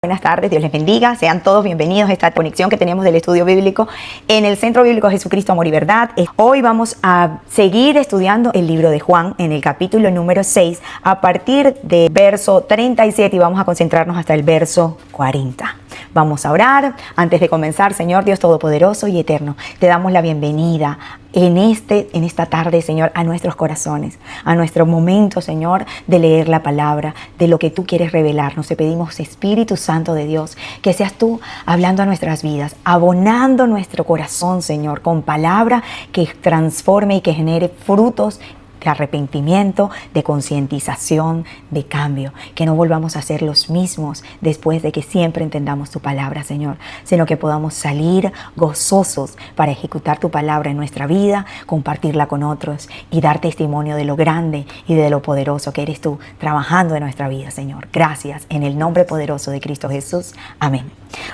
Buenas tardes, Dios les bendiga, sean todos bienvenidos a esta conexión que tenemos del estudio bíblico en el Centro Bíblico Jesucristo, Amor y Verdad. Hoy vamos a seguir estudiando el libro de Juan en el capítulo número 6 a partir del verso 37 y vamos a concentrarnos hasta el verso 40. Vamos a orar. Antes de comenzar, Señor Dios Todopoderoso y Eterno, te damos la bienvenida en esta tarde, Señor, a nuestros corazones, a nuestro momento, Señor, de leer la palabra, de lo que tú quieres revelarnos. Te pedimos, Espíritu Santo de Dios, que seas tú hablando a nuestras vidas, abonando nuestro corazón, Señor, con palabra que transforme y que genere frutos de arrepentimiento, de concientización, de cambio, que no volvamos a ser los mismos después de que siempre entendamos tu palabra, Señor, sino que podamos salir gozosos para ejecutar tu palabra en nuestra vida, compartirla con otros y dar testimonio de lo grande y de lo poderoso que eres tú trabajando en nuestra vida, Señor. Gracias, en el nombre poderoso de Cristo Jesús. Amén.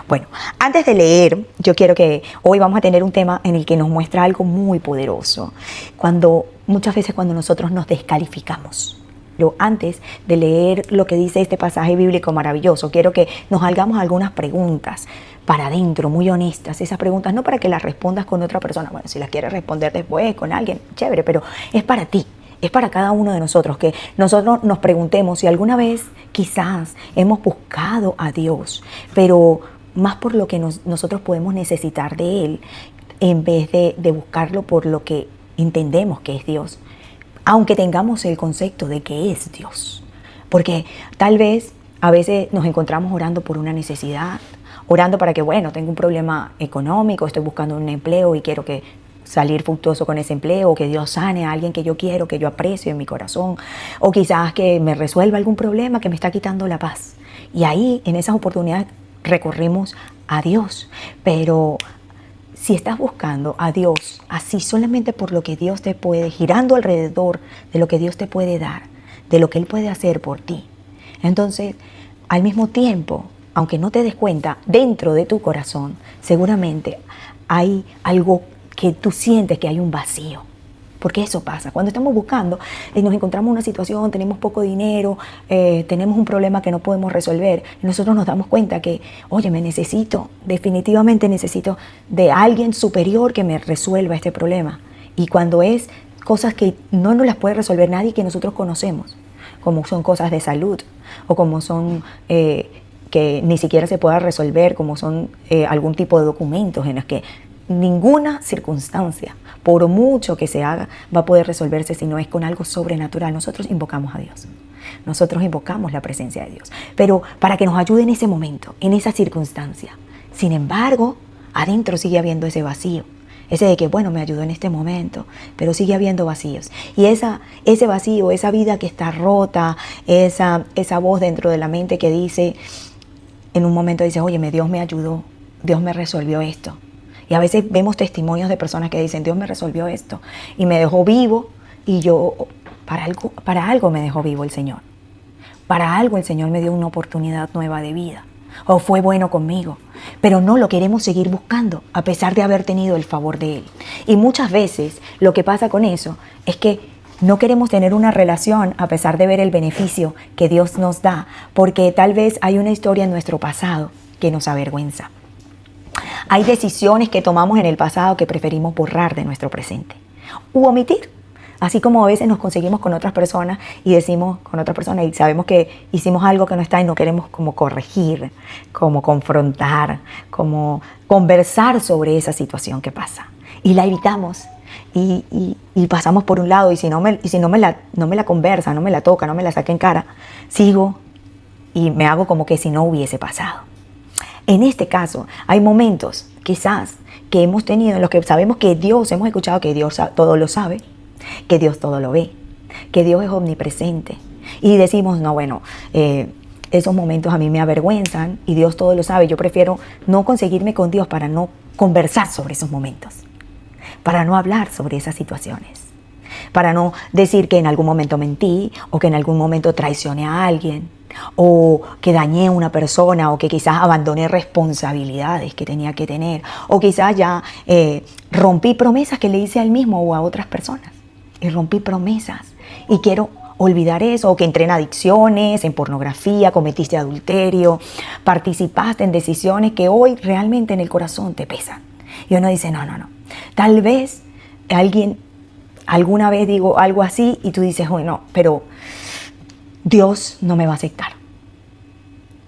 Bueno, antes de leer, yo quiero que hoy vamos a tener un tema en el que nos muestra algo muy poderoso. Muchas veces cuando nosotros nos descalificamos. Pero antes de leer lo que dice este pasaje bíblico maravilloso, quiero que nos hagamos algunas preguntas para adentro, muy honestas. Esas preguntas no para que las respondas con otra persona. Bueno, si las quieres responder después con alguien, chévere, pero es para ti. Es para cada uno de nosotros, que nosotros nos preguntemos si alguna vez quizás hemos buscado a Dios, pero más por lo que nosotros podemos necesitar de Él, en vez de buscarlo por lo que entendemos que es Dios, aunque tengamos el concepto de que es Dios. Porque tal vez a veces nos encontramos orando por una necesidad, orando para que, bueno, tengo un problema económico, estoy buscando un empleo y quiero salir fructuoso con ese empleo, o que Dios sane a alguien que yo quiero, que yo aprecio en mi corazón, o quizás que me resuelva algún problema que me está quitando la paz. Y ahí, en esas oportunidades, recorrimos a Dios. Pero si estás buscando a Dios así solamente por lo que Dios te puede, girando alrededor de lo que Dios te puede dar, de lo que Él puede hacer por ti, entonces, al mismo tiempo, aunque no te des cuenta, dentro de tu corazón, seguramente hay algo que tú sientes que hay un vacío. Porque eso pasa. Cuando estamos buscando, nos encontramos en una situación, tenemos poco dinero, tenemos un problema que no podemos resolver. Y nosotros nos damos cuenta que, oye, definitivamente necesito de alguien superior que me resuelva este problema. Y cuando es cosas que no nos las puede resolver nadie que nosotros conocemos, como son cosas de salud, o como son que ni siquiera se pueda resolver, como son algún tipo de documentos en los que ninguna circunstancia, por mucho que se haga, va a poder resolverse si no es con algo sobrenatural. Nosotros invocamos a Dios. Nosotros invocamos la presencia de Dios. Pero para que nos ayude en ese momento, en esa circunstancia. Sin embargo, adentro sigue habiendo ese vacío. Ese de que, bueno, me ayudó en este momento, pero sigue habiendo vacíos. Y ese vacío, esa vida que está rota, esa voz dentro de la mente que dice, en un momento dice, oye, Dios me ayudó, Dios me resolvió esto. Y a veces vemos testimonios de personas que dicen, Dios me resolvió esto y me dejó vivo, y para algo me dejó vivo el Señor. Para algo el Señor me dio una oportunidad nueva de vida, o fue bueno conmigo, pero no lo queremos seguir buscando a pesar de haber tenido el favor de Él. Y muchas veces lo que pasa con eso es que no queremos tener una relación a pesar de ver el beneficio que Dios nos da, porque tal vez hay una historia en nuestro pasado que nos avergüenza. Hay decisiones que tomamos en el pasado que preferimos borrar de nuestro presente u omitir. Así como a veces nos conseguimos con otras personas y decimos con otras personas y sabemos que hicimos algo que no está y no queremos como corregir, como confrontar, como conversar sobre esa situación que pasa. Y la evitamos y pasamos por un lado, y si no me la conversa, no me la toca, no me la saca en cara, sigo y me hago como que si no hubiese pasado. En este caso, hay momentos quizás que hemos tenido en los que sabemos que Dios, hemos escuchado que Dios todo lo sabe, que Dios todo lo ve, que Dios es omnipresente. Y decimos, no, bueno, esos momentos a mí me avergüenzan y Dios todo lo sabe. Yo prefiero no conseguirme con Dios para no conversar sobre esos momentos, para no hablar sobre esas situaciones, para no decir que en algún momento mentí o que en algún momento traicioné a alguien, o que dañé a una persona, o que quizás abandoné responsabilidades que tenía que tener, o quizás ya rompí promesas que le hice a él mismo o a otras personas, y rompí promesas y quiero olvidar eso, o que entré en adicciones, en pornografía, cometiste adulterio, participaste en decisiones que hoy realmente en el corazón te pesan. Y uno dice, no. Tal vez alguien alguna vez digo algo así y tú dices, uy, no, pero Dios no me va a aceptar.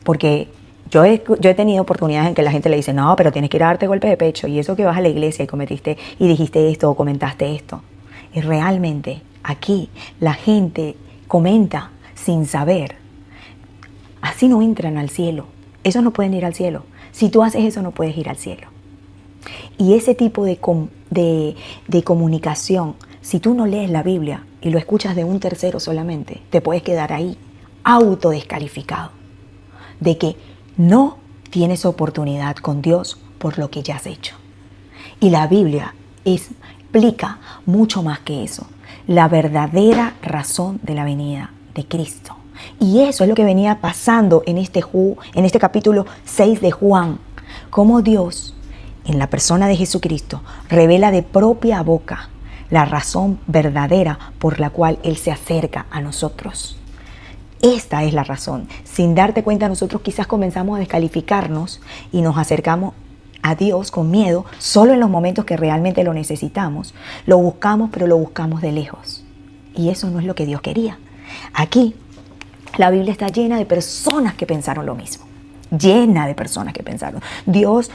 Porque yo he tenido oportunidades en que la gente le dice, no, pero tienes que ir a darte golpe de pecho. Y eso que vas a la iglesia y cometiste y dijiste esto o comentaste esto. Y realmente aquí la gente comenta sin saber. Así no entran al cielo. Esos no pueden ir al cielo. Si tú haces eso, no puedes ir al cielo. Y ese tipo de comunicación, si tú no lees la Biblia y lo escuchas de un tercero solamente, te puedes quedar ahí autodescalificado de que no tienes oportunidad con Dios por lo que ya has hecho. Y la Biblia explica mucho más que eso, la verdadera razón de la venida de Cristo. Y eso es lo que venía pasando en este capítulo 6 de Juan, cómo Dios, en la persona de Jesucristo, revela de propia boca la razón verdadera por la cual Él se acerca a nosotros. Esta es la razón. Sin darte cuenta, nosotros quizás comenzamos a descalificarnos y nos acercamos a Dios con miedo solo en los momentos que realmente lo necesitamos. Lo buscamos, pero lo buscamos de lejos. Y eso no es lo que Dios quería. Aquí, la Biblia está llena de personas que pensaron lo mismo. Llena de personas que pensaron. Dios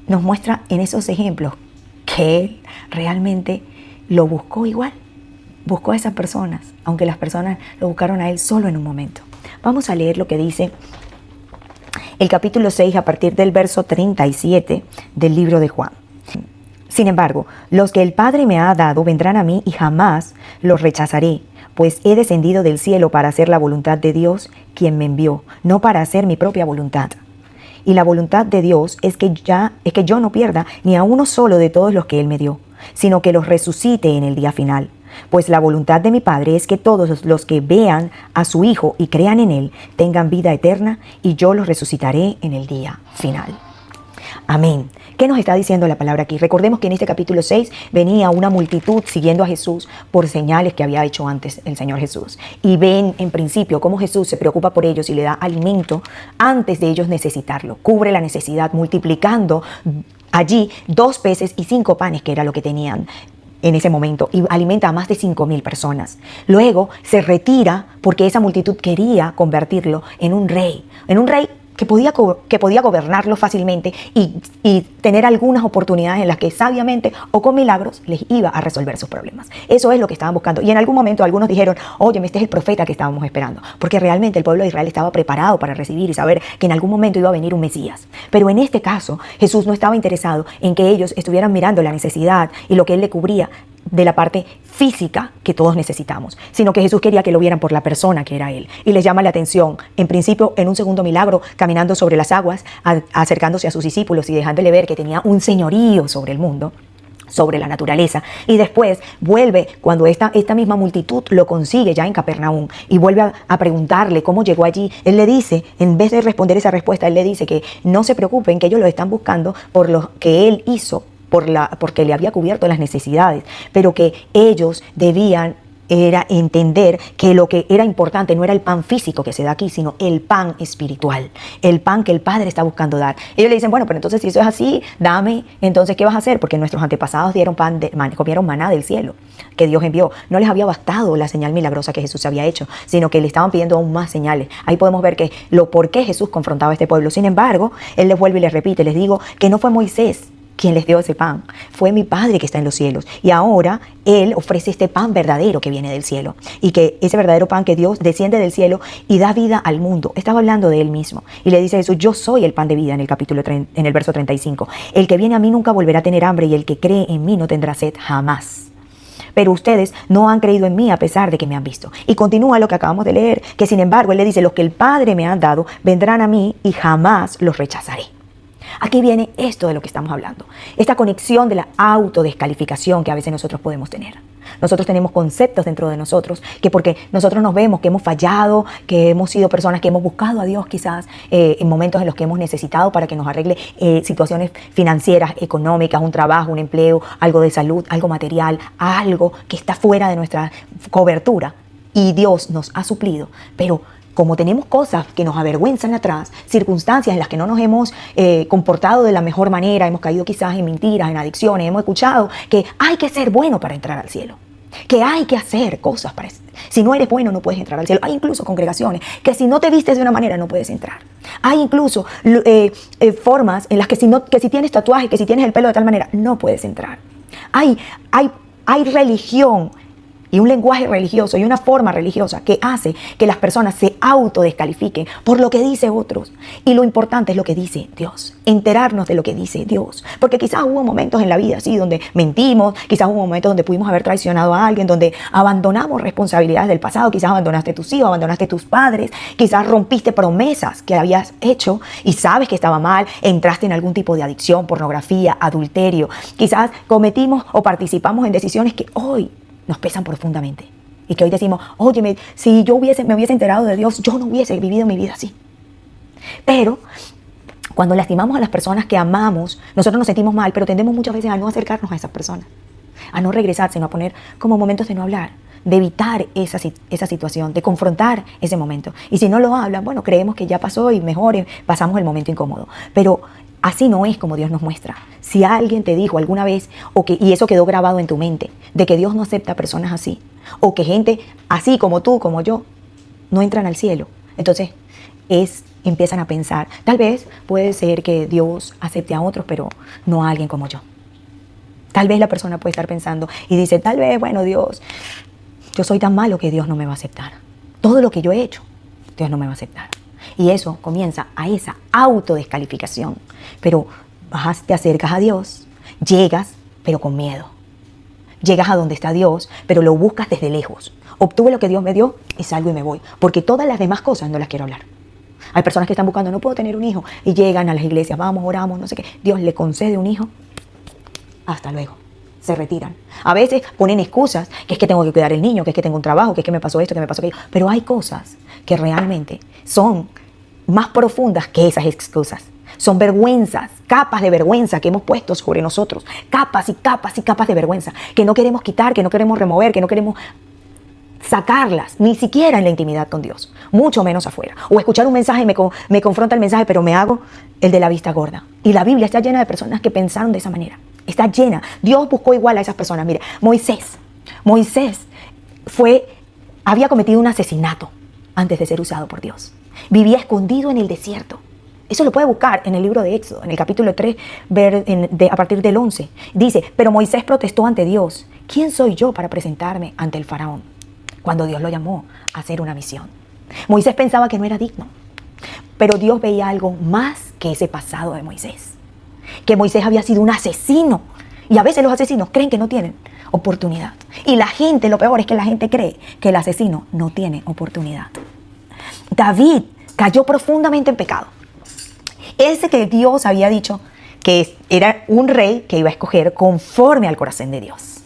nos muestra en esos ejemplos que Él realmente lo buscó igual. Buscó a esas personas, aunque las personas lo buscaron a Él solo en un momento. Vamos a leer lo que dice el capítulo 6 a partir del verso 37 del libro de Juan. Sin embargo, los que el Padre me ha dado vendrán a mí y jamás los rechazaré, pues he descendido del cielo para hacer la voluntad de Dios, quien me envió, no para hacer mi propia voluntad. Y la voluntad de Dios es que yo no pierda ni a uno solo de todos los que Él me dio, sino que los resucite en el día final. Pues la voluntad de mi Padre es que todos los que vean a su Hijo y crean en Él tengan vida eterna, y yo los resucitaré en el día final. Amén. ¿Qué nos está diciendo la palabra aquí? Recordemos que en este capítulo 6 venía una multitud siguiendo a Jesús por señales que había hecho antes el Señor Jesús. Y ven en principio cómo Jesús se preocupa por ellos y le da alimento antes de ellos necesitarlo. Cubre la necesidad multiplicando allí 2 peces y 5 panes, que era lo que tenían en ese momento, y alimenta a más de 5,000 personas. Luego se retira porque esa multitud quería convertirlo en un rey que podía gobernarlo fácilmente y tener algunas oportunidades en las que sabiamente o con milagros les iba a resolver sus problemas. Eso es lo que estaban buscando. Y en algún momento algunos dijeron, oye, este es el profeta que estábamos esperando, porque realmente el pueblo de Israel estaba preparado para recibir y saber que en algún momento iba a venir un Mesías. Pero en este caso, Jesús no estaba interesado en que ellos estuvieran mirando la necesidad y lo que Él le cubría de la parte física que todos necesitamos, sino que Jesús quería que lo vieran por la persona que era Él. Y les llama la atención, en principio, en un segundo milagro, caminando sobre las aguas, acercándose a sus discípulos y dejándole ver que tenía un señorío sobre el mundo, sobre la naturaleza. Y después vuelve, cuando esta misma multitud lo consigue ya en Capernaum, y vuelve a preguntarle cómo llegó allí. Él le dice, en vez de responder esa respuesta, Él le dice que no se preocupen, que ellos lo están buscando por lo que Él hizo, porque le había cubierto las necesidades, pero que ellos debían era entender que lo que era importante no era el pan físico que se da aquí, sino el pan espiritual, el pan que el Padre está buscando dar. Ellos le dicen, bueno, pero entonces si eso es así, dame, entonces ¿qué vas a hacer? Porque nuestros antepasados comieron maná del cielo que Dios envió. No les había bastado la señal milagrosa que Jesús había hecho, sino que le estaban pidiendo aún más señales. Ahí podemos ver que por qué Jesús confrontaba a este pueblo. Sin embargo, Él les vuelve y les repite, les digo que no fue Moisés quien les dio ese pan, fue mi Padre que está en los cielos. Y ahora Él ofrece este pan verdadero que viene del cielo, y que ese verdadero pan que Dios desciende del cielo y da vida al mundo. Estaba hablando de Él mismo y le dice eso, yo soy el pan de vida, en el verso 35. El que viene a mí nunca volverá a tener hambre, y el que cree en mí no tendrá sed jamás. Pero ustedes no han creído en mí a pesar de que me han visto. Y continúa lo que acabamos de leer, que sin embargo Él le dice, los que el Padre me ha dado vendrán a mí y jamás los rechazaré. Aquí viene esto de lo que estamos hablando, esta conexión de la autodescalificación que a veces nosotros podemos tener. Nosotros tenemos conceptos dentro de nosotros que, porque nosotros nos vemos que hemos fallado, que hemos sido personas que hemos buscado a Dios quizás en momentos en los que hemos necesitado para que nos arregle situaciones financieras, económicas, un trabajo, un empleo, algo de salud, algo material, algo que está fuera de nuestra cobertura. y Dios nos ha suplido, pero como tenemos cosas que nos avergüenzan atrás, circunstancias en las que no nos hemos comportado de la mejor manera, hemos caído quizás en mentiras, en adicciones, hemos escuchado que hay que ser bueno para entrar al cielo, que hay que hacer cosas para... Si no eres bueno no puedes entrar al cielo. Hay incluso congregaciones que si no te vistes de una manera no puedes entrar. Hay incluso formas en las que si tienes tatuajes, que si tienes el pelo de tal manera, no puedes entrar. Hay religión y un lenguaje religioso y una forma religiosa que hace que las personas se autodescalifiquen por lo que dice otros. Y lo importante es lo que dice Dios, enterarnos de lo que dice Dios. Porque quizás hubo momentos en la vida así donde mentimos, quizás hubo momentos donde pudimos haber traicionado a alguien, donde abandonamos responsabilidades del pasado, quizás abandonaste a tus hijos, abandonaste a tus padres, quizás rompiste promesas que habías hecho y sabes que estaba mal, entraste en algún tipo de adicción, pornografía, adulterio, quizás cometimos o participamos en decisiones que hoy nos pesan profundamente y que hoy decimos, óyeme, si yo me hubiese enterado de Dios, yo no hubiese vivido mi vida así. Pero cuando lastimamos a las personas que amamos, nosotros nos sentimos mal, pero tendemos muchas veces a no acercarnos a esas personas, a no regresar, sino a poner como momentos de no hablar, de evitar esa situación, de confrontar ese momento. Y si no lo hablan, bueno, creemos que ya pasó y mejor pasamos el momento incómodo. Pero así no es como Dios nos muestra. Si alguien te dijo alguna vez, y eso quedó grabado en tu mente, de que Dios no acepta personas así, o que gente así como tú, como yo, no entran al cielo, entonces empiezan a pensar, tal vez puede ser que Dios acepte a otros, pero no a alguien como yo. Tal vez la persona puede estar pensando y dice, tal vez, bueno, Dios, yo soy tan malo que Dios no me va a aceptar. Todo lo que yo he hecho, Dios no me va a aceptar. Y eso comienza a esa autodescalificación. Pero te acercas a Dios, llegas, pero con miedo. Llegas a donde está Dios, pero lo buscas desde lejos. Obtuve lo que Dios me dio y salgo y me voy. Porque todas las demás cosas no las quiero hablar. Hay personas que están buscando, no puedo tener un hijo, y llegan a las iglesias, vamos, oramos, no sé qué. Dios le concede un hijo, hasta luego. Se retiran. A veces ponen excusas, que es que tengo que cuidar el niño, que es que tengo un trabajo, que es que me pasó esto, que me pasó aquello. Pero hay cosas que realmente son más profundas que esas excusas. Son vergüenzas, capas de vergüenza que hemos puesto sobre nosotros. Capas y capas y capas de vergüenza que no queremos quitar, que no queremos remover, que no queremos sacarlas, ni siquiera en la intimidad con Dios, mucho menos afuera. O escuchar un mensaje y me confronta el mensaje, pero me hago el de la vista gorda. Y la Biblia está llena de personas que pensaron de esa manera. Está llena. Dios buscó igual a esas personas. Mire, Moisés había cometido un asesinato antes de ser usado por Dios. Vivía escondido en el desierto. Eso lo puede buscar en el libro de Éxodo, en el capítulo 3, a partir del 11. Dice, pero Moisés protestó ante Dios. ¿Quién soy yo para presentarme ante el faraón? Cuando Dios lo llamó a hacer una misión. Moisés pensaba que no era digno. Pero Dios veía algo más que ese pasado de Moisés. Que Moisés había sido un asesino. Y a veces los asesinos creen que no tienen oportunidad. Y la gente, lo peor es que la gente cree que el asesino no tiene oportunidad. David cayó profundamente en pecado. Ese que Dios había dicho que era un rey que iba a escoger conforme al corazón de Dios.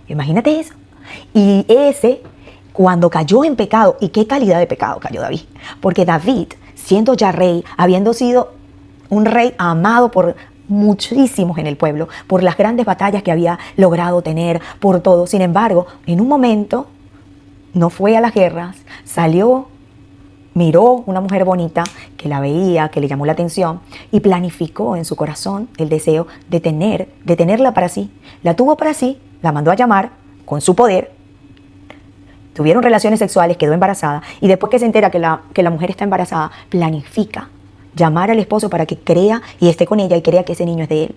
Imagínate eso. Y ese, cuando cayó en pecado, ¿y qué calidad de pecado cayó David? Porque David, siendo ya rey, habiendo sido un rey amado por muchísimos en el pueblo, por las grandes batallas que había logrado tener, por todo. Sin embargo, en un momento no fue a las guerras, salió, miró una mujer bonita que la veía, que le llamó la atención y planificó en su corazón el deseo de tenerla para sí. La tuvo para sí, la mandó a llamar con su poder, tuvieron relaciones sexuales, quedó embarazada y después que se entera que la mujer está embarazada, planifica llamar al esposo para que crea y esté con ella y crea que ese niño es de él.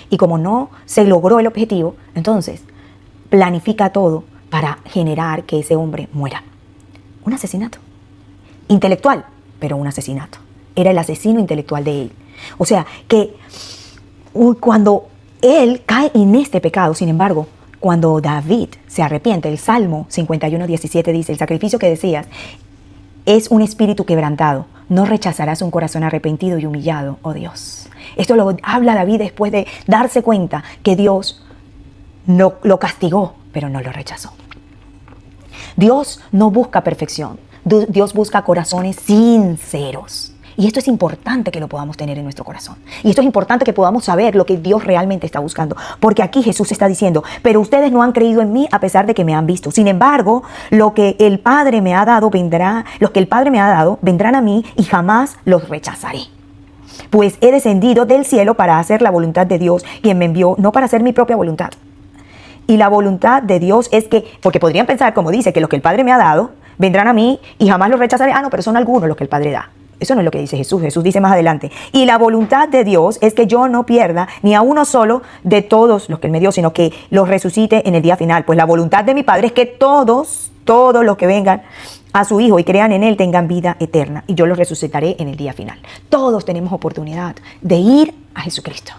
Y como no se logró el objetivo, entonces planifica todo para generar que ese hombre muera. Un asesinato. Intelectual, pero un asesinato. Era el asesino intelectual de él. O sea, que cuando él cae en este pecado, sin embargo, cuando David se arrepiente, el Salmo 51:17 dice, el sacrificio que deseas es un espíritu quebrantado. No rechazarás un corazón arrepentido y humillado, oh Dios. Esto lo habla David después de darse cuenta que Dios no lo castigó, pero no lo rechazó. Dios no busca perfección. Dios busca corazones sinceros. Y esto es importante que lo podamos tener en nuestro corazón. Y esto es importante que podamos saber lo que Dios realmente está buscando. Porque aquí Jesús está diciendo, pero ustedes no han creído en mí a pesar de que me han visto. Sin embargo, lo que el Padre me ha dado los que el Padre me ha dado vendrán a mí y jamás los rechazaré. Pues he descendido del cielo para hacer la voluntad de Dios, quien me envió, no para hacer mi propia voluntad. Y la voluntad de Dios es que, porque podrían pensar, como dice, que los que el Padre me ha dado vendrán a mí y jamás los rechazaré. No, pero son algunos los que el Padre da. Eso no es lo que dice Jesús. Jesús dice más adelante, y la voluntad de Dios es que yo no pierda ni a uno solo de todos los que Él me dio, sino que los resucite en el día final. Pues la voluntad de mi Padre es que todos los que vengan a su Hijo y crean en Él tengan vida eterna, y yo los resucitaré en el día final. Todos tenemos oportunidad de ir a Jesucristo.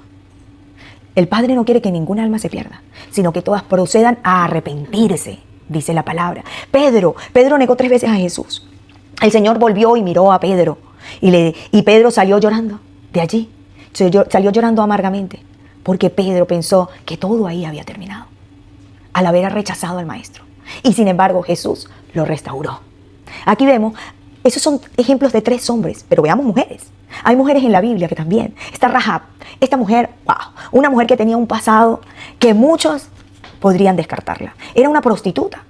El Padre no quiere que ninguna alma se pierda, sino que todas procedan a arrepentirse, dice la palabra. Pedro negó 3 veces a Jesús. El Señor volvió y miró a Pedro y Pedro salió llorando de allí. Salió llorando amargamente porque Pedro pensó que todo ahí había terminado al haber rechazado al Maestro. Y sin embargo Jesús lo restauró. Aquí vemos, esos son ejemplos de 3 hombres, pero veamos mujeres. Hay mujeres en la Biblia que también. Está Rahab, esta mujer, una mujer que tenía un pasado que muchos podrían descartarla. Era una prostituta.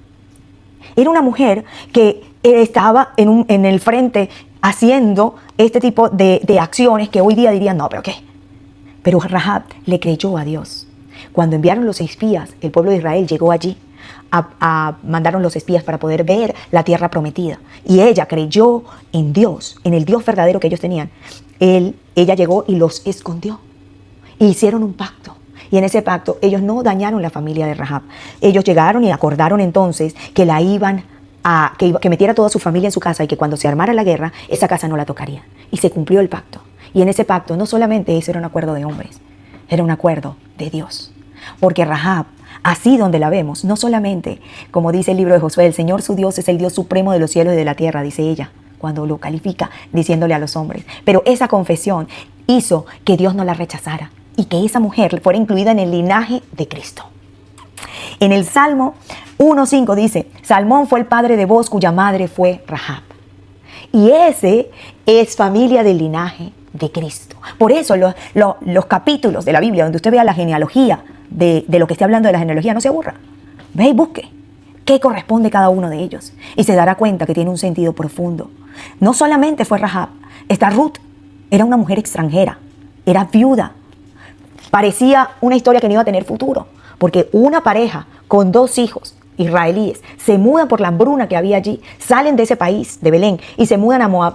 Era una mujer que estaba en el frente haciendo este tipo de acciones que hoy día dirían, no, pero ¿qué? Pero Rahab le creyó a Dios. Cuando enviaron los espías, el pueblo de Israel llegó allí. Mandaron los espías para poder ver la tierra prometida. Y ella creyó en Dios, en el Dios verdadero que ellos tenían. Ella llegó y los escondió. E hicieron un pacto. Y en ese pacto ellos no dañaron la familia de Rahab. Ellos llegaron y acordaron entonces que la iban que metiera toda su familia en su casa y que cuando se armara la guerra, esa casa no la tocaría. Y se cumplió el pacto. Y en ese pacto no solamente ese era un acuerdo de hombres, era un acuerdo de Dios. Porque Rahab, así donde la vemos, no solamente, como dice el libro de Josué, el Señor su Dios es el Dios supremo de los cielos y de la tierra, dice ella, cuando lo califica diciéndole a los hombres. Pero esa confesión hizo que Dios no la rechazara y que esa mujer fuera incluida en el linaje de Cristo. En el Salmo 1:5 dice, Salmón fue el padre de Booz, cuya madre fue Rahab. Y ese es familia del linaje de Cristo. Por eso los capítulos de la Biblia donde usted vea la genealogía de lo que esté hablando de la genealogía, no se aburra. Ve y busque qué corresponde cada uno de ellos. Y se dará cuenta que tiene un sentido profundo. No solamente fue Rahab, esta Ruth era una mujer extranjera, era viuda. Parecía una historia que no iba a tener futuro, porque una pareja con 2 hijos israelíes se mudan por la hambruna que había allí, salen de ese país, de Belén, y se mudan a Moab.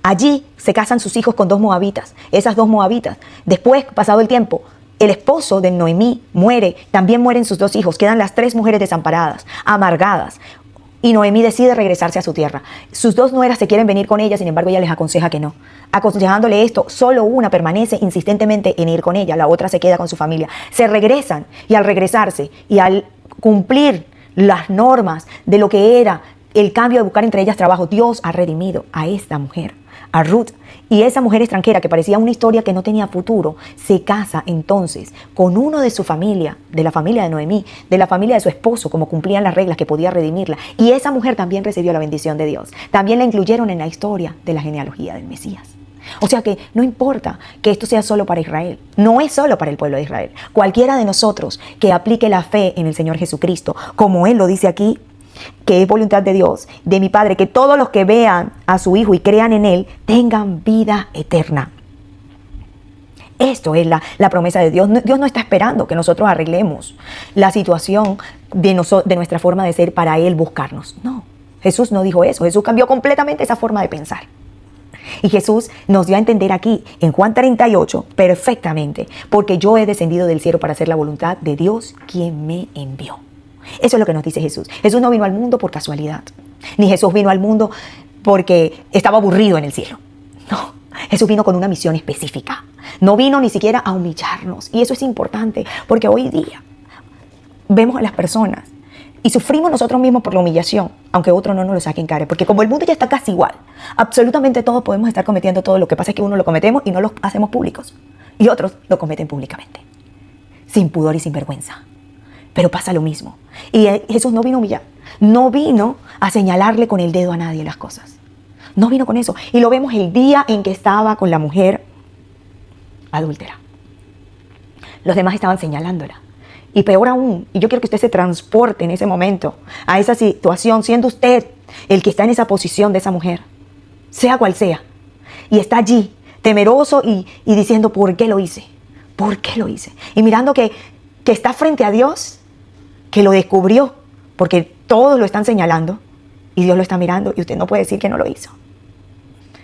Allí se casan sus hijos con 2 moabitas. Esas 2 moabitas, después, pasado el tiempo, el esposo de Noemí muere, también mueren sus 2 hijos, quedan las 3 mujeres desamparadas, amargadas. Y Noemí decide regresarse a su tierra. Sus 2 nueras se quieren venir con ella, sin embargo ella les aconseja que no. Aconsejándole esto, solo una permanece insistentemente en ir con ella, la otra se queda con su familia. Se regresan y al regresarse y al cumplir las normas de lo que era el cambio de buscar entre ellas trabajo, Dios ha redimido a esta mujer, a Ruth. Y esa mujer extranjera que parecía una historia que no tenía futuro, se casa entonces con uno de su familia, de la familia de Noemí, de la familia de su esposo, como cumplían las reglas que podía redimirla. Y esa mujer también recibió la bendición de Dios. También la incluyeron en la historia de la genealogía del Mesías. O sea que no importa que esto sea solo para Israel, no es solo para el pueblo de Israel. Cualquiera de nosotros que aplique la fe en el Señor Jesucristo, como Él lo dice aquí, que es voluntad de Dios, de mi Padre, que todos los que vean a su Hijo y crean en Él tengan vida eterna. Esto es la promesa de Dios. Dios no está esperando que nosotros arreglemos la situación de nuestra forma de ser para Él buscarnos. No, Jesús no dijo eso. Jesús cambió completamente esa forma de pensar. Y Jesús nos dio a entender aquí, en Juan 38, perfectamente, porque yo he descendido del cielo para hacer la voluntad de Dios, quien me envió. Eso es lo que nos dice Jesús. Jesús no vino al mundo por casualidad, ni Jesús vino al mundo porque estaba aburrido en el cielo. No, Jesús vino con una misión específica. No vino ni siquiera a humillarnos. Y eso es importante, porque hoy día vemos a las personas y sufrimos nosotros mismos por la humillación, aunque otro no nos lo saque en cara. Porque como el mundo ya está casi igual, absolutamente todos podemos estar cometiendo todo. Lo que pasa es que uno lo cometemos y no lo hacemos públicos. Y otros lo cometen públicamente, sin pudor y sin vergüenza. Pero pasa lo mismo. Y Jesús no vino a humillar. No vino a señalarle con el dedo a nadie las cosas. No vino con eso. Y lo vemos el día en que estaba con la mujer adúltera. Los demás estaban señalándola. Y peor aún, y yo quiero que usted se transporte en ese momento a esa situación, siendo usted el que está en esa posición de esa mujer, sea cual sea, y está allí, temeroso y diciendo, ¿por qué lo hice? ¿Por qué lo hice? Y mirando que está frente a Dios, que lo descubrió, porque todos lo están señalando, y Dios lo está mirando, y usted no puede decir que no lo hizo.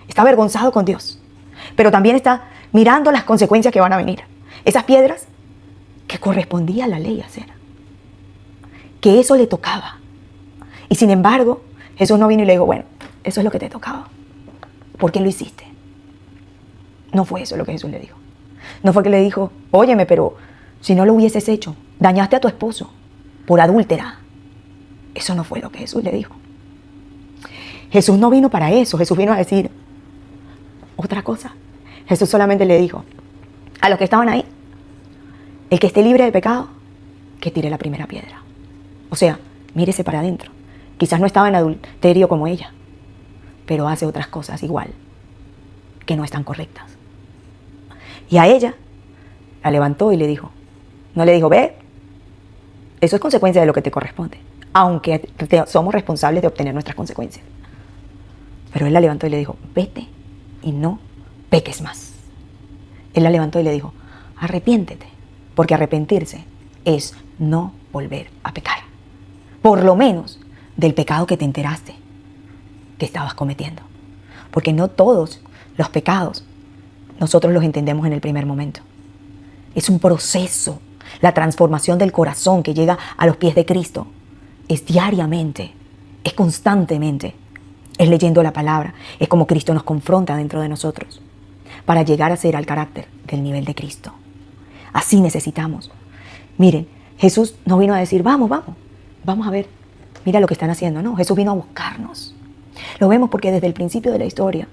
Está avergonzado con Dios, pero también está mirando las consecuencias que van a venir. Esas piedras que correspondía a la ley hacer, que eso le tocaba. Y sin embargo, Jesús no vino y le dijo, bueno, eso es lo que te tocaba. ¿Por qué lo hiciste? No fue eso lo que Jesús le dijo. No fue que le dijo, óyeme, pero si no lo hubieses hecho, dañaste a tu esposo por adúltera. Eso no fue lo que Jesús le dijo. Jesús no vino para eso. Jesús vino a decir otra cosa. Jesús solamente le dijo a los que estaban ahí, el que esté libre de pecado, que tire la primera piedra. O sea, mírese para adentro. Quizás no estaba en adulterio como ella, pero hace otras cosas igual, que no están correctas. Y a ella la levantó y le dijo, no le dijo, ve, eso es consecuencia de lo que te corresponde, aunque somos responsables de obtener nuestras consecuencias. Pero él la levantó y le dijo, vete y no peques más. Él la levantó y le dijo, arrepiéntete, porque arrepentirse es no volver a pecar. Por lo menos del pecado que te enteraste que estabas cometiendo. Porque no todos los pecados nosotros los entendemos en el primer momento. Es un proceso. La transformación del corazón que llega a los pies de Cristo es diariamente, es constantemente. Es leyendo la palabra, es como Cristo nos confronta dentro de nosotros para llegar a ser al carácter del nivel de Cristo. Así necesitamos. Miren, Jesús no vino a decir, vamos a ver, mira lo que están haciendo. No, Jesús vino a buscarnos. Lo vemos porque desde el principio de la historia,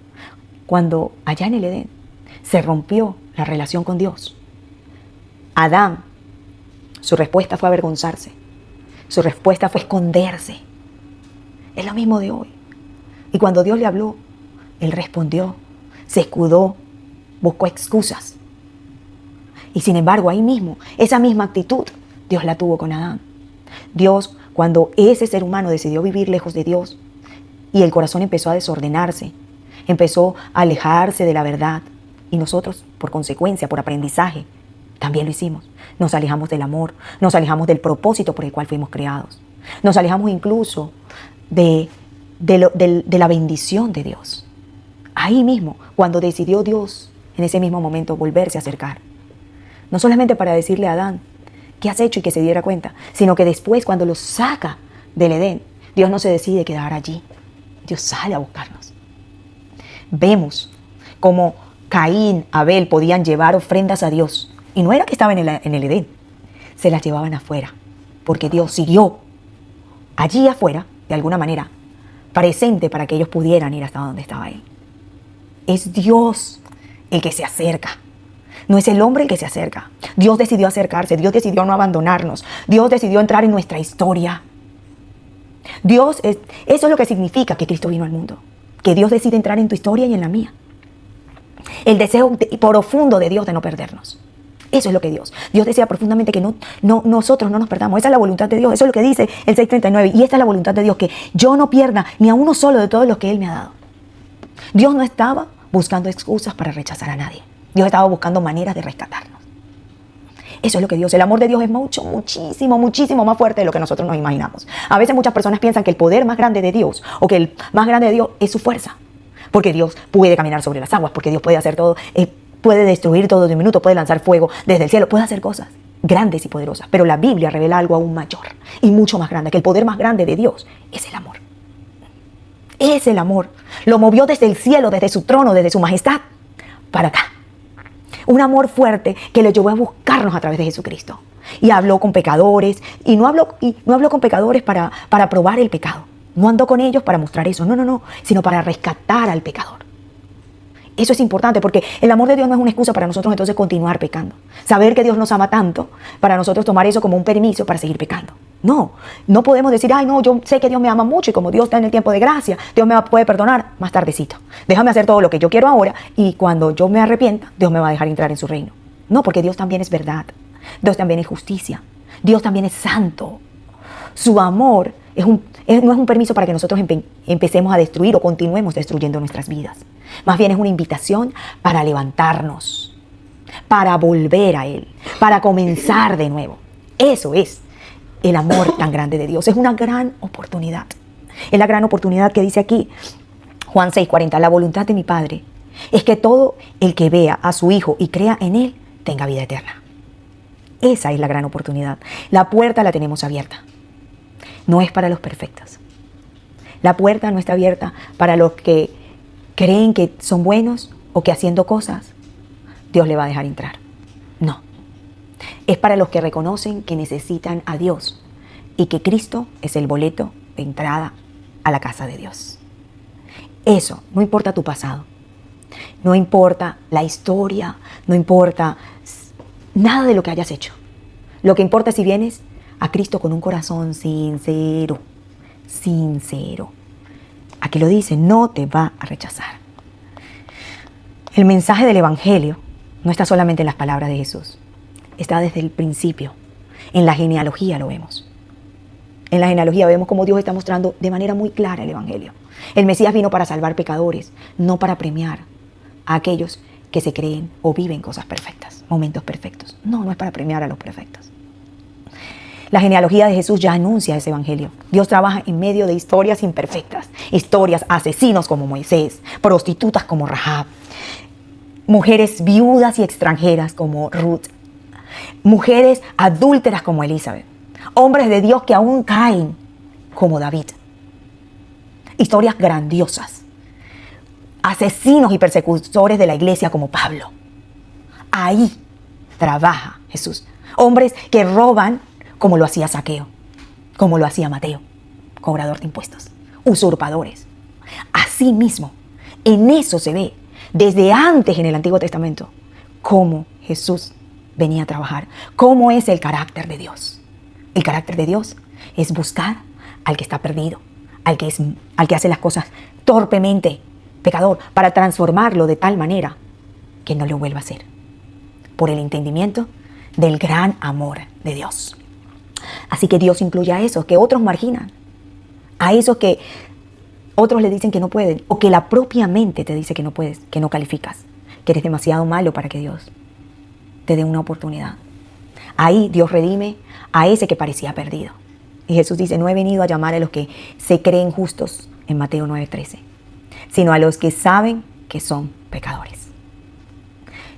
cuando allá en el Edén se rompió la relación con Dios, Adán, su respuesta fue avergonzarse, su respuesta fue esconderse. Es lo mismo de hoy. Y cuando Dios le habló, él respondió, se escudó, buscó excusas. Y sin embargo, ahí mismo, esa misma actitud, Dios la tuvo con Adán. Dios, cuando ese ser humano decidió vivir lejos de Dios y el corazón empezó a desordenarse, empezó a alejarse de la verdad, y nosotros, por consecuencia, por aprendizaje, también lo hicimos. Nos alejamos del amor, nos alejamos del propósito por el cual fuimos creados. Nos alejamos incluso de la bendición de Dios. Ahí mismo, cuando decidió Dios, en ese mismo momento, volverse a acercar. No solamente para decirle a Adán, ¿qué has hecho? Y que se diera cuenta, sino que después, cuando lo saca del Edén, Dios no se decide quedar allí. Dios sale a buscarnos. Vemos cómo Caín, Abel podían llevar ofrendas a Dios. Y no era que estaban en el Edén, se las llevaban afuera, porque Dios siguió allí afuera, de alguna manera, presente para que ellos pudieran ir hasta donde estaba Él. Es Dios el que se acerca. No es el hombre el que se acerca. Dios decidió acercarse. Dios decidió no abandonarnos. Dios decidió entrar en nuestra historia. Eso es lo que significa que Cristo vino al mundo. Que Dios decide entrar en tu historia y en la mía. El deseo profundo de Dios de no perdernos. Eso es lo que Dios desea profundamente, que nosotros no nos perdamos. Esa es la voluntad de Dios. Eso es lo que dice el 6:39. Y esta es la voluntad de Dios, que yo no pierda ni a uno solo de todos los que Él me ha dado. Dios no estaba buscando excusas para rechazar a nadie. Dios estaba buscando maneras de rescatarnos. Eso es lo que Dios. El amor de Dios es muchísimo más fuerte de lo que nosotros nos imaginamos. A veces muchas personas piensan que el poder más grande de Dios, o que el más grande de Dios es su fuerza. Porque Dios puede caminar sobre las aguas, porque Dios puede hacer todo, puede destruir todo de un minuto, puede lanzar fuego desde el cielo, puede hacer cosas grandes y poderosas. Pero la Biblia revela algo aún mayor y mucho más grande, que el poder más grande de Dios es el amor. Es el amor. Lo movió desde el cielo, desde su trono, desde su majestad, para acá. Un amor fuerte que le llevó a buscarnos a través de Jesucristo. Y habló con pecadores, y no habló con pecadores para probar el pecado. No andó con ellos para mostrar eso, no, sino para rescatar al pecador. Eso es importante, porque el amor de Dios no es una excusa para nosotros entonces continuar pecando. Saber que Dios nos ama tanto, para nosotros tomar eso como un permiso para seguir pecando. No, no podemos decir, ay no, yo sé que Dios me ama mucho y como Dios está en el tiempo de gracia, Dios me puede perdonar más tardecito. Déjame hacer todo lo que yo quiero ahora y cuando yo me arrepienta, Dios me va a dejar entrar en su reino. No, porque Dios también es verdad. Dios también es justicia. Dios también es santo. Su amor no es un permiso para que nosotros empecemos a destruir o continuemos destruyendo nuestras vidas. Más bien es una invitación para levantarnos, para volver a Él, para comenzar de nuevo. Eso es el amor tan grande de Dios. Es una gran oportunidad. Es la gran oportunidad que dice aquí, Juan 6:40, la voluntad de mi Padre es que todo el que vea a su Hijo y crea en Él tenga vida eterna. Esa es la gran oportunidad. La puerta la tenemos abierta. No es para los perfectos. La puerta no está abierta para los que creen que son buenos o que haciendo cosas Dios le va a dejar entrar. No. Es para los que reconocen que necesitan a Dios y que Cristo es el boleto de entrada a la casa de Dios. Eso, no importa tu pasado, no importa la historia, no importa nada de lo que hayas hecho. Lo que importa es si vienes a Cristo con un corazón sincero, sincero. Aquí lo dice, no te va a rechazar. El mensaje del Evangelio no está solamente en las palabras de Jesús, está desde el principio. En la genealogía lo vemos. En la genealogía vemos cómo Dios está mostrando de manera muy clara el Evangelio. El Mesías vino para salvar pecadores, no para premiar a aquellos que se creen o viven cosas perfectas, momentos perfectos. No, no es para premiar a los perfectos. La genealogía de Jesús ya anuncia ese Evangelio. Dios trabaja en medio de historias imperfectas, historias, asesinos como Moisés, prostitutas como Rahab, mujeres viudas y extranjeras como Ruth, mujeres adúlteras como Elizabeth, hombres de Dios que aún caen como David. Historias grandiosas. Asesinos y persecutores de la iglesia como Pablo. Ahí trabaja Jesús. Hombres que roban como lo hacía Zaqueo, como lo hacía Mateo, cobrador de impuestos, usurpadores. Así mismo, en eso se ve desde antes en el Antiguo Testamento cómo Jesús venía a trabajar, cómo es el carácter de Dios. El carácter de Dios es buscar al que está perdido, al que hace las cosas torpemente, pecador, para transformarlo de tal manera que no lo vuelva a hacer, por el entendimiento del gran amor de Dios. Así que Dios incluye a esos que otros marginan, a esos que otros le dicen que no pueden, o que la propia mente te dice que no puedes, que no calificas, que eres demasiado malo para que Dios te dé una oportunidad. Ahí Dios redime a ese que parecía perdido. Y Jesús dice, no he venido a llamar a los que se creen justos, en Mateo 9:13, sino a los que saben que son pecadores.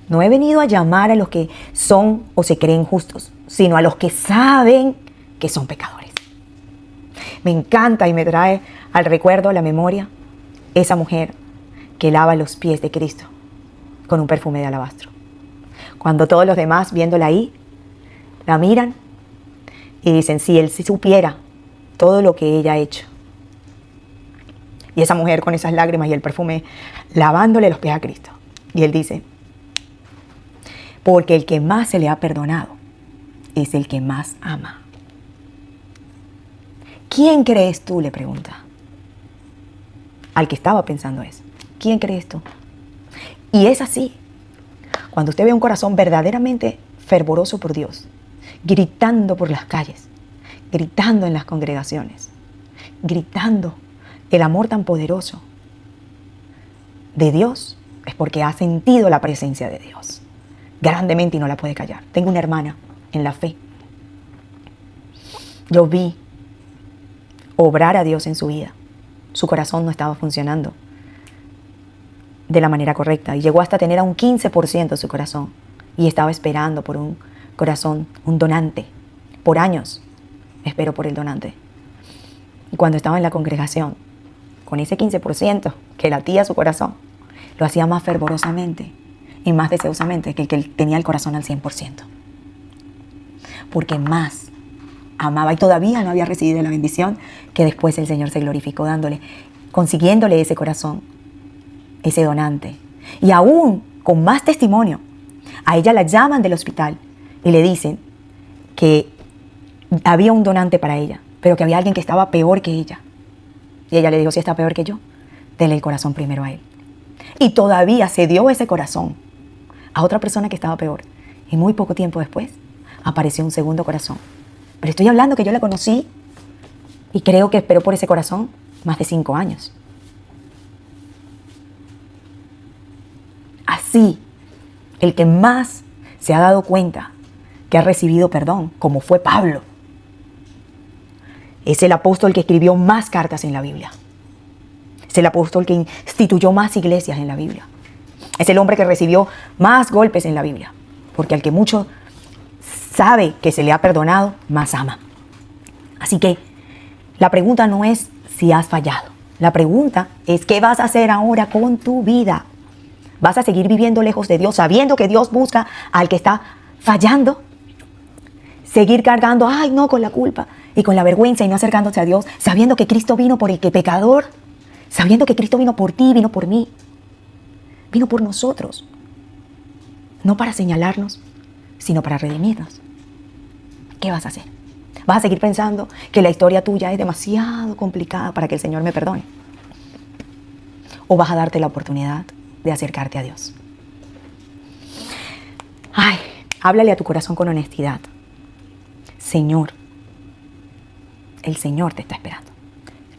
No he venido a llamar a los que son o se creen justos, sino a los que saben que son pecadores. Me encanta y me trae al recuerdo, a la memoria, esa mujer que lava los pies de Cristo con un perfume de alabastro. Cuando todos los demás, viéndola ahí, la miran y dicen, si él supiera todo lo que ella ha hecho. Y esa mujer con esas lágrimas y el perfume lavándole los pies a Cristo. Y él dice, porque el que más se le ha perdonado es el que más ama. ¿Quién crees tú?, le pregunta al que estaba pensando eso. ¿Quién crees tú? Y es así. Cuando usted ve un corazón verdaderamente fervoroso por Dios, gritando por las calles, gritando en las congregaciones, gritando el amor tan poderoso de Dios, es porque ha sentido la presencia de Dios grandemente y no la puede callar. Tengo una hermana en la fe. Yo vi obrar a Dios en su vida. Su corazón no estaba funcionando de la manera correcta y llegó hasta tener a un 15% su corazón y estaba esperando por un corazón, un donante. Por años esperó por el donante. Y cuando estaba en la congregación, con ese 15% que latía su corazón, lo hacía más fervorosamente y más deseosamente que el que tenía el corazón al 100%. Porque más amaba y todavía no había recibido la bendición que después el Señor se glorificó consiguiéndole ese corazón, ese donante. Y aún con más testimonio, a ella la llaman del hospital y le dicen que había un donante para ella, pero que había alguien que estaba peor que ella. Y ella le dijo, si está peor que yo, denle el corazón primero a él. Y todavía se dio ese corazón a otra persona que estaba peor. Y muy poco tiempo después apareció un segundo corazón. Pero estoy hablando que yo la conocí y creo que esperó por ese corazón más de 5 años. Así, el que más se ha dado cuenta que ha recibido perdón, como fue Pablo, es el apóstol que escribió más cartas en la Biblia. Es el apóstol que instituyó más iglesias en la Biblia. Es el hombre que recibió más golpes en la Biblia. Porque al que mucho sabe que se le ha perdonado, más ama. Así que la pregunta no es si has fallado. La pregunta es ¿qué vas a hacer ahora con tu vida? ¿Vas a seguir viviendo lejos de Dios sabiendo que Dios busca al que está fallando? Seguir cargando, ay no, con la culpa y con la vergüenza y no acercándose a Dios, sabiendo que Cristo vino por el que pecador, sabiendo que Cristo vino por ti, vino por mí, vino por nosotros, no para señalarnos, sino para redimirnos. ¿Qué vas a hacer? ¿Vas a seguir pensando que la historia tuya es demasiado complicada para que el Señor me perdone? ¿O vas a darte la oportunidad de acercarte a Dios? Ay, háblale a tu corazón con honestidad. Señor, el Señor te está esperando.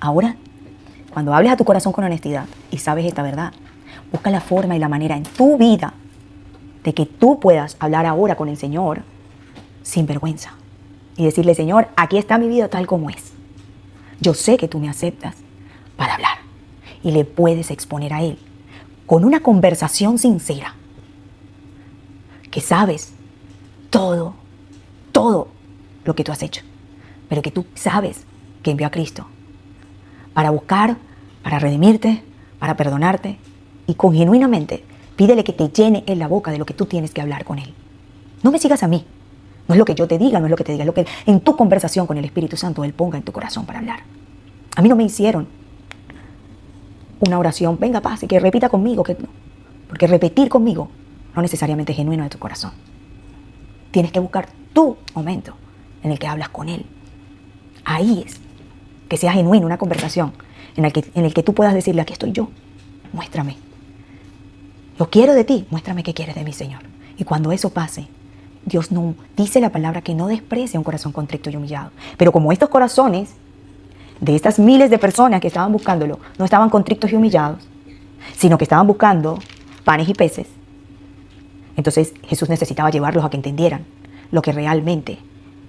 Ahora, cuando hables a tu corazón con honestidad y sabes esta verdad, busca la forma y la manera en tu vida de que tú puedas hablar ahora con el Señor sin vergüenza y decirle, Señor, aquí está mi vida tal como es. Yo sé que tú me aceptas para hablar y le puedes exponer a Él con una conversación sincera que sabes todo lo que tú has hecho, pero que tú sabes que envió a Cristo para buscar, para redimirte, para perdonarte y con genuinamente pídele que te llene en la boca de lo que tú tienes que hablar con Él. No me sigas a mí, no es lo que yo te diga, no es lo que te diga, es lo que en tu conversación con el Espíritu Santo Él ponga en tu corazón para hablar. A mí no me hicieron una oración, venga paz, y que repita conmigo, porque repetir conmigo no necesariamente es genuino de tu corazón. Tienes que buscar tu momento en el que hablas con Él. Ahí es que sea genuino, una conversación en el que tú puedas decirle, aquí estoy yo, muéstrame. Lo quiero de ti, muéstrame qué quieres de mí, Señor. Y cuando eso pase, Dios no dice la palabra que no desprecia un corazón contrito y humillado. Pero como estos corazones de estas miles de personas que estaban buscándolo no estaban contritos y humillados, sino que estaban buscando panes y peces, entonces Jesús necesitaba llevarlos a que entendieran lo que realmente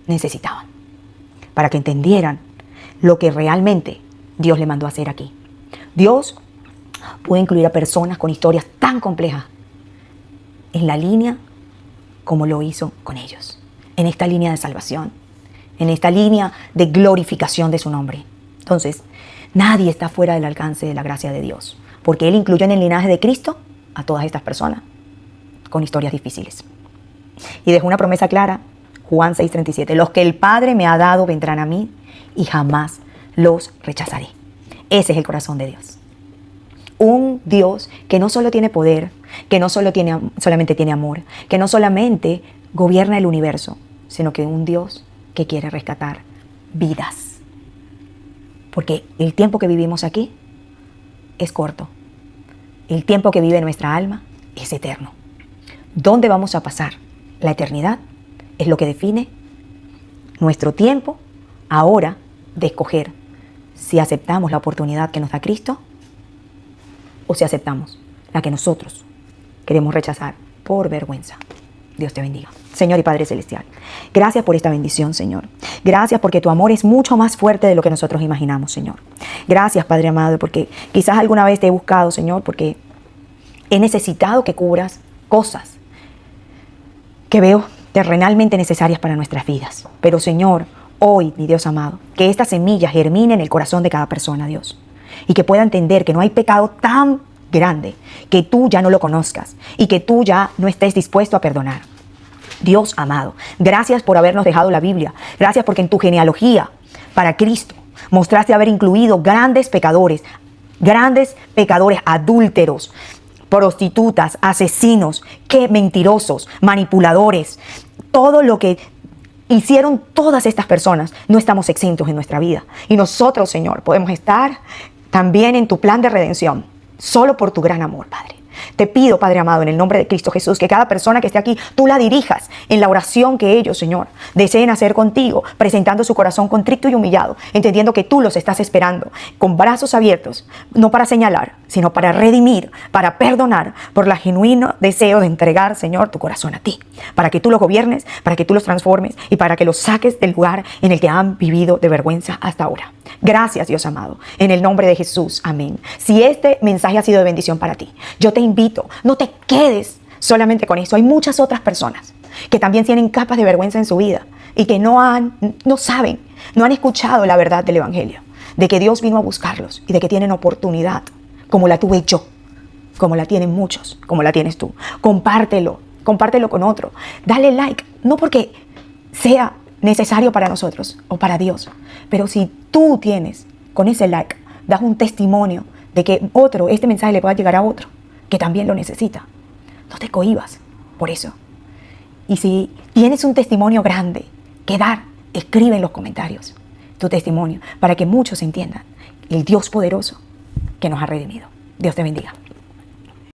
necesitaban, para que entendieran lo que realmente Dios le mandó a hacer aquí. Dios puede incluir a personas con historias tan complejas en la línea como lo hizo con ellos, en esta línea de salvación, en esta línea de glorificación de su nombre. Entonces, nadie está fuera del alcance de la gracia de Dios, porque Él incluyó en el linaje de Cristo a todas estas personas con historias difíciles. Y dejó una promesa clara, Juan 6:37, los que el Padre me ha dado vendrán a mí y jamás los rechazaré. Ese es el corazón de Dios. Un Dios que no solo tiene poder, que no solamente tiene amor, que no solamente gobierna el universo, sino que un Dios que quiere rescatar vidas. Porque el tiempo que vivimos aquí es corto. El tiempo que vive nuestra alma es eterno. ¿Dónde vamos a pasar la eternidad? Es lo que define nuestro tiempo ahora de escoger si aceptamos la oportunidad que nos da Cristo o si aceptamos la que nosotros queremos rechazar por vergüenza. Dios te bendiga. Señor y Padre Celestial, gracias por esta bendición, Señor. Gracias porque tu amor es mucho más fuerte de lo que nosotros imaginamos, Señor. Gracias, Padre amado, porque quizás alguna vez te he buscado, Señor, porque he necesitado que cubras cosas que veo terrenalmente necesarias para nuestras vidas. Pero, Señor, hoy, mi Dios amado, que esta semilla germine en el corazón de cada persona, Dios, y que pueda entender que no hay pecado tan grande que tú ya no lo conozcas y que tú ya no estés dispuesto a perdonar. Dios amado, gracias por habernos dejado la Biblia. Gracias porque en tu genealogía para Cristo mostraste haber incluido grandes pecadores, adúlteros, prostitutas, asesinos, mentirosos, manipuladores, todo lo que hicieron todas estas personas, no estamos exentos en nuestra vida. Y nosotros, Señor, podemos estar también en tu plan de redención, solo por tu gran amor, Padre. Te pido, Padre amado, en el nombre de Cristo Jesús, que cada persona que esté aquí, tú la dirijas en la oración que ellos, Señor, deseen hacer contigo, presentando su corazón contrito y humillado, entendiendo que tú los estás esperando, con brazos abiertos, no para señalar, sino para redimir, para perdonar, por el genuino deseo de entregar, Señor, tu corazón a ti, para que tú los gobiernes, para que tú los transformes y para que los saques del lugar en el que han vivido de vergüenza hasta ahora. Gracias, Dios amado, en el nombre de Jesús, amén. Si este mensaje ha sido de bendición para ti, yo te invito, no te quedes solamente con eso. Hay muchas otras personas que también tienen capas de vergüenza en su vida y que no saben, no han escuchado la verdad del Evangelio, de que Dios vino a buscarlos y de que tienen oportunidad, como la tuve yo, como la tienen muchos, como la tienes tú. Compártelo con otro. Dale like, no porque sea necesario para nosotros o para Dios, pero si tú tienes con ese like, das un testimonio de que este mensaje le pueda llegar a otro que también lo necesita. No te cohibas por eso. Y si tienes un testimonio grande que dar, escribe en los comentarios tu testimonio para que muchos entiendan el Dios poderoso que nos ha redimido. Dios te bendiga.